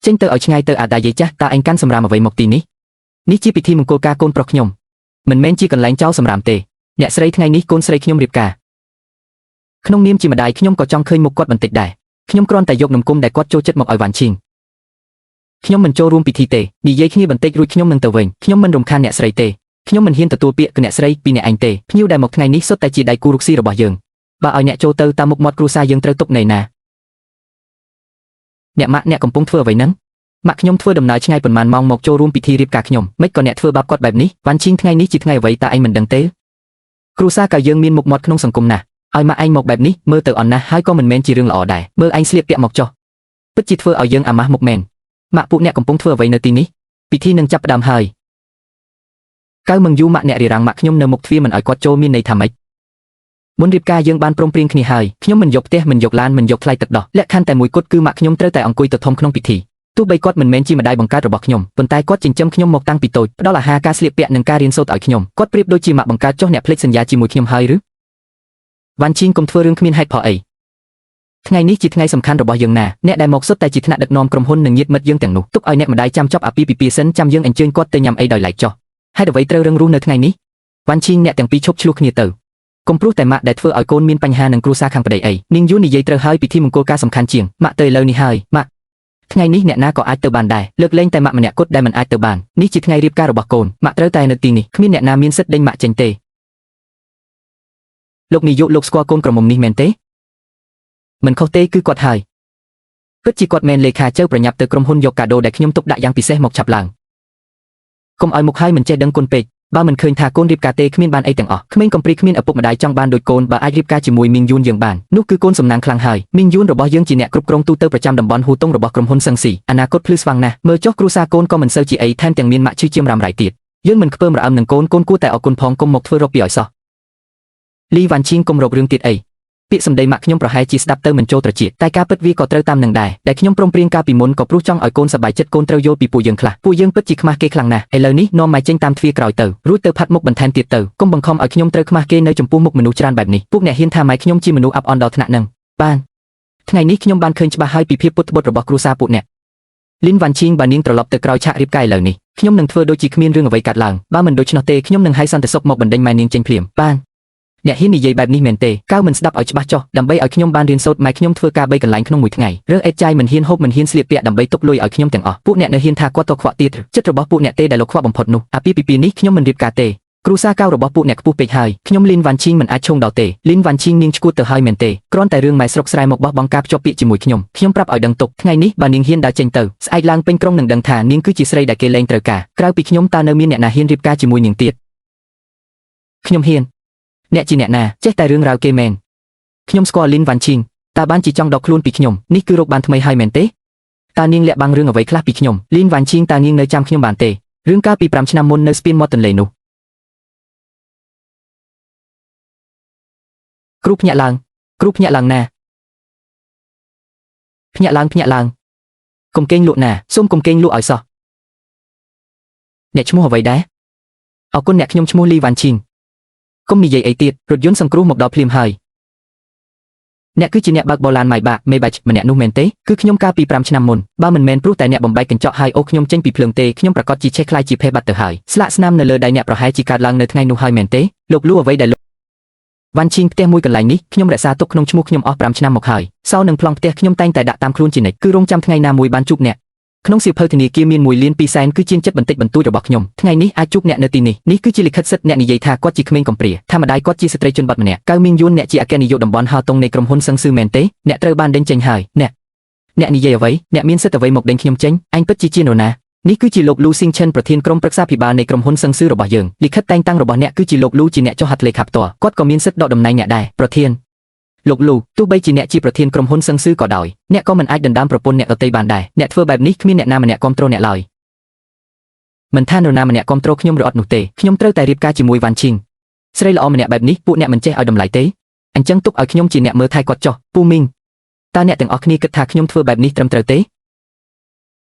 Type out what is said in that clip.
ចេញទៅឲ្យឆ្ងាយទៅអាដាយាយចាស់តើឯងកាន់សម្រាមអ្វីមកទីនេះនេះជាពិធីមង្គលការកូនប្រុសខ្ញុំមិនមែនជាកន្លែងចោលសម្រាមទេអ្នកស្រីថ្ងៃនេះកូនស្រីខ្ញុំរៀបការក្នុងនាមជាម្ដាយខ្ញុំក៏ចង់ឃើញមុខគាត់បន្តិចដែរខ្ញុំគ្រាន់តែយកនំគុំដែលគាត់ចូលចិត្តមកឲ្យវ៉ាន់ឈីងខ្ញុំមិនចូលរួមពិធីទេនិយាយគ្នាបន្តិចរួចខ្ញុំនឹងទៅវិញខ្ញុំមិនរំខានអ្នកស្រីទេខ្ញុំមិនហ៊ានទទួលពាក្យអ្នកស្រីពីអ្នកឯងទេភ្ញៀវដែលមកថ្ងៃនេះសុទ្ធតែជាដៃគូរុកស៊ីរបស់យើងបើឲ្យអ្នកចូលទៅតាមមុខមាត់គ្រួសារយើងត្រូវទុកណែណាអ្នកម៉ាក់អ្នកកំពុងធ្វើអ្វីហ្នឹងម៉ាក់ខ្ញុំធ្វើដំណើរឆ្ងាយប៉ុន្មានម៉ោងមកចូលរួមពិធីរៀបការខ្ញុំមិនក៏អ្នកធ្វើបាបគាត់បែបនេះវ៉ាន់ឈីងថ្ងៃនេះជាថ្ងៃអ្វីតើឯងមិនដឹងទេគ្រួសារក៏យើងមានមុខមាត់ក្នុងសង្គមណាស់ឲ្យម៉ាក់ឯងមកបែបនេះមើលទៅអន់ណាស់ហើយក៏មិនមែនជារឿងល្អដែរមើលឯងស្លៀកពាក់មកចុះពិតជាធ្វើឲ្យយើងអាម៉ាស់មុខមែនម៉ាក់ពួកអ្នកកំពុងធ្វើអ្វីនៅទីនេះពិធីនឹងចាប់ផ្ដើមហើយកៅមឹងយូម៉ាក់អ្នករៀបរៀងម៉ាក់ខ្ញុំនៅមុខទ្វារមិនឲ្យគាត់ចូលមានន័យថាម៉េចមុនរៀបការយើងបានព្រមព្រៀងគ្នាហើយខ្ញុំមិនយកផ្ទះមិនយកឡានមិនយកថ្លៃទឹកដោះលក្ខខណ្ឌតែមួយគត់គឺម៉ាក់ខ្ញុំត្រូវតែអង្គុយទៅធំក្នុងពិធីទោះបីគាត់មិនមែនជាម្ដាយបង្កើតរបស់ខ្ញុំប៉ុន្តែគាត់ចិញ្ចឹមខ្ញុំមកតាំងពីតូចផ្ដល់អាហារការស្លៀកពាក់និងការរៀនសូត្រឲ្យខ្ញុំគាត់ប្រៀបដូចជាម៉ាក់បង្កើតចុះអ្នកភ្លេចសន្យាជាមួយខ្ញុំហើយឬវ៉ាន់ឈីងកុំធ្វើរឿងគ្មានហេតុផលអីថ្ងៃនេះជាថ្ងៃសំខាន់របស់យើងណាអ្នកដែលមកសុទ្ធតែជាថ្នាក់ដឹកនាំក្រុមហ៊ុននិងញាតិមិត្តយើងទាំងនោះទុកឲ្យអ្នកម្ដាយចាំចប់អាពាហ៍ពិពាហ៍សិនចាំយើងអញ្ជើញគាត់ទៅញ៉ាំអីដោយឡែកចុះហេតុអ្វីត្រូវរឹងរូសនៅថ្ងៃនេះវ៉ាន់ឈីងអ្នកទាំងពីរឈប់ឆ្លោះគ្នាទៅកុំព្រោះតែម៉ាក់ដែលធ្វើឲ្យកូនមានបញ្ហានឹងគ្រួសារខាងប្តីអីនាងយូនិយាយត្រូវហើយពិធីមង្គលការសំខាន់ជាងម៉ាក់ទៅឥឡូវនេះហើយម៉ាក់ថ្ងៃនេះអ្នកណាក៏អាចទៅបានដែរលើកលែងតែម៉ាក់ម្នាក់គត់ដែលមិនអាចទៅបាននេះជាថ្ងៃរៀបការរបស់កូនម៉ាក់ត្រូវតែនៅទីនេះគ្មានអ្នកណាមានសិទ្ធិដេញម៉ាក់ចេញទេលោកនាយកលោកស្គាល់កូនក្រមុំនេះមែនទេមិនខុសទេគឺគាត់ហើយពិតជាគាត់មែនលេខាចៅប្រញាប់ទៅក្រុមហ៊ុនយកកាដូដែលខ្ញុំទុកដាក់យ៉ាងពិសេសមកឆាប់ឡើងកុំឲ្យមុខហើយមិនចេះដឹងគុណពេកបើមិនឃើញថាកូនរៀបការទេគ្មានបានអីទាំងអស់ក្មេងកំព្រីគ្មានឪពុកម្ដាយចង់បានដូចកូនបើអាចរៀបការជាមួយមីងយួនយើងបាននោះគឺកូនសំណាងខ្លាំងហើយមីងយួនរបស់យើងជាអ្នកគ្រប់គ្រងទូទៅប្រចាំតំបន់ហ៊ូតុងរបស់ក្រុមហ៊ុនសឹងស៊ីអនាគតភ្លឺស្វាងណាស់មើលចុះគ្រួសារកូនក៏មិនសូវជាអីថែមទាំងមានម៉ាក់ឈឺជាមរ៉ាំរ៉ៃទៀតយើងមិនខ្ពើមរអឹមនឹងកូនគួរតែអរគុណផងកុំមកធ្វើរកពីឲ្យសោះលីវ៉ាន់ឈីងកុំរករឿងទៀតអីពាក្យសម្ដីម៉ាក់ខ្ញុំប្រហែលជាស្ដាប់ទៅមិនចូលត្រចៀកតែការពិតវាក៏ត្រូវតាមនឹងដែរដែលខ្ញុំព្រមព្រៀងកាលពីមុនក៏ព្រោះចង់ឲ្យកូនសប្បាយចិត្តកូនត្រូវយល់ពីពួកយើងខ្លះពួកយើងពិតជាខ្មាស់គេខ្លាំងណាស់ឥឡូវនេះនាំម៉ែចេញតាមទ្វារក្រោយទៅរួចទៅផាត់មុខបន្ថែមទៀតទៅកុំបង្ខំឲ្យខ្ញុំត្រូវខ្មាស់គេនៅចំពោះមុខមនុស្សច្រើនបែបនេះពួកអ្នកហ៊ានថាម៉ែខ្ញុំជាមនុស្សអាប់អន់ដល់ថ្នាក់ហ្នឹងបានថ្ងៃនេះខ្ញុំបានឃើញច្បាស់ហើយពីភាពពុតត្បុតរបស់គ្រួសារពួកអ្នកលីនវ៉ាន់ឈីងបាននាងត្រឡប់ទៅក្រោយឆាករៀបការឥឡូវនេះខ្ញុំនឹងធ្វើដូចជាគ្មានរឿងអ្វីកើតឡើងបើមិនដូច្នោះទេខ្ញុំនឹងហៅសន្តិសុខមកបណ្ដេញម៉ែនាងចេញភ្លាមបានអ្នកហ៊ាននិយាយបែបនេះមែនទេកៅមិនស្ដាប់ឲ្យច្បាស់ចុះដើម្បីឲ្យខ្ញុំបានរៀនសូត្រម៉ែខ្ញុំធ្វើការ3កន្លែងក្នុងមួយថ្ងៃរើអេតចាយមិនហ៊ានហូបមិនហ៊ានស្លៀកពាក់ដើម្បីទុកលុយឲ្យខ្ញុំទាំងអស់ពួកអ្នកនៅហ៊ានថាគាត់ទៅខ្វក់ទៀតចិត្តរបស់ពួកអ្នកទេដែលលោកខ្វក់បំផុតនោះអាពាហ៍ពិពាហ៍នេះខ្ញុំមិនរៀបការទេគ្រូសាកៅរបស់ពួកអ្នកខ្ពស់ពេកហើយខ្ញុំលីនវ៉ាន់ឈីងមិនអាចឈោងដល់ទេលីនវ៉ាន់ឈីងនាងឈួតទៅហើយមែនទេគ្រាន់តែរឿងម៉ែស្រុកស្រែមកបោះបង់ការភ្ជាប់ពាក្យជាមួយខ្ញុំប្រាប់ឲ្យដឹងទុកថ្ងៃនេះបើនាងហ៊ានដើរចេញទៅស្អែកឡើងពេញក្រុងនឹងដឹងថានាងគឺជាស្រីដែលគេលែងត្រូវការក្រៅពីខ្ញុំតើនៅមានអ្នកណាហ៊ានរៀបការជាមួយនាងទៀតខ្ញុំហ៊ានអ្នកជាអ្នកណាចេះតែរឿងរ៉ាវគេមែនខ្ញុំស្គាល់លីនវ៉ាន់ឈីងតើបានជាចង់ដកខ្លួនពីខ្ញុំនេះគឺរកបានថ្មីហើយមែនទេតើនាងលាក់បាំងរឿងអ្វីខ្លះពីខ្ញុំលីនវ៉ាន់ឈីងតើនាងនៅចាំខ្ញុំបានទេរឿងកាលពី5ឆ្នាំមុននៅស្ពានមាត់ទន្លេនោះគ្រូភ្ញាក់ឡើងណាភ្ញាក់ឡើងកុំកេងលក់ណាសូមកុំកេងលក់ឲ្យសោះអ្នកឈ្មោះអ្វីដែរអរគុណអ្នកខ្ញុំឈ្មោះលីវ៉ាន់ឈីងកុំនិយាយអីទៀតរថយន្តសង្គ្រោះមកដល់ភ្លាមហើយអ្នកគឺជាអ្នកបើកបរឡានមេបាច់ម្នាក់នោះមែនទេគឺខ្ញុំកាលពី5ឆ្នាំមុនបើមិនមែនព្រោះតែអ្នកបំបែកកញ្ចក់ហើយអូខ្ញុំចេញពីភ្លើងទេខ្ញុំប្រកាសជាឆេះខ្លាយជាភេទបាត់ទៅហើយស្លាកស្នាមនៅលើដៃអ្នកប្រហែលជាកើតឡើងនៅថ្ងៃនោះហើយមែនទេលោកលូអ្វីដែលវ៉ាន់ឈីងផ្ទះមួយកន្លែងនេះខ្ញុំរក្សាទុកក្នុងឈ្មោះខ្ញុំអស់5ឆ្នាំមកហើយសោនឹងប្លង់ផ្ទះខ្ញុំតែងតែដាក់តាមខ្លួនជានិច្ចគឺរងចាំថ្ងៃណាមួយបានជួបអ្នកក្នុងសៀវភៅធនាគារមាន1លាន2សែនគឺជាចិត្តបន្តិចបន្តួចរបស់ខ្ញុំថ្ងៃនេះអាចជួបអ្នកនៅទីនេះនេះគឺជាលិខិតសិទ្ធិអ្នកនិយាយថាគាត់ជាក្មេងកំព្រាថាម្ដាយគាត់ជាស្ត្រីជនបទម្នាក់កៅមីងយួនអ្នកជាអគ្គនាយកតំបន់ហៅតុងនៃក្រុមហ៊ុនសឹងស៊ឺមែនទេអ្នកត្រូវបានដេញចេញហើយអ្នកនិយាយអ្វីអ្នកមានសិទ្ធិអ្វីមកដេញខ្ញុំចេញអញពិតជានរណានេះគឺជាលោកលូស៊ីងឈិនប្រធានក្រុមប្រឹក្សាភិបាលនៃក្រុមហ៊ុនសឹងស៊ឺរបស់យើងលិខិតតែងតាំងរបស់អ្នកគឺជាលោកលូជាអ្នកចុះហត្ថលេខាផ្ទាល់គាត់ក៏មានសិទ្ធិដកតំណែងអ្នកដែរប្រធានលោកលូទោះបីជាអ្នកជាប្រធានក្រុមហ៊ុនសឹងស៊ឺក៏ដោយអ្នកក៏មិនអាចដណ្ដើមប្រពន្ធអ្នកដទៃបានដែរអ្នកធ្វើបែបនេះគ្មានអ្នកណាម្នាក់គ្រប់គ្រងអ្នកឡើយមិនថានរណាម្នាក់គ្រប់គ្រងខ្ញុំឬអត់នោះទេខ្ញុំត្រូវតែរៀបការជាមួយវ៉ាន់ឈីងស្រីល្អម្នាក់បែបនេះពួកអ្នកមិនចេះឲ្យតម្លៃទេអញ្ចឹងទុកឲ្យខ្ញុំជាអ្នកមើលថែគាត់ចុះពូមីងតើអ្នកទាំងអស់គ្នាគិតថាខ្ញុំធ្វើបែបនេះត្រឹមត្រូវទេ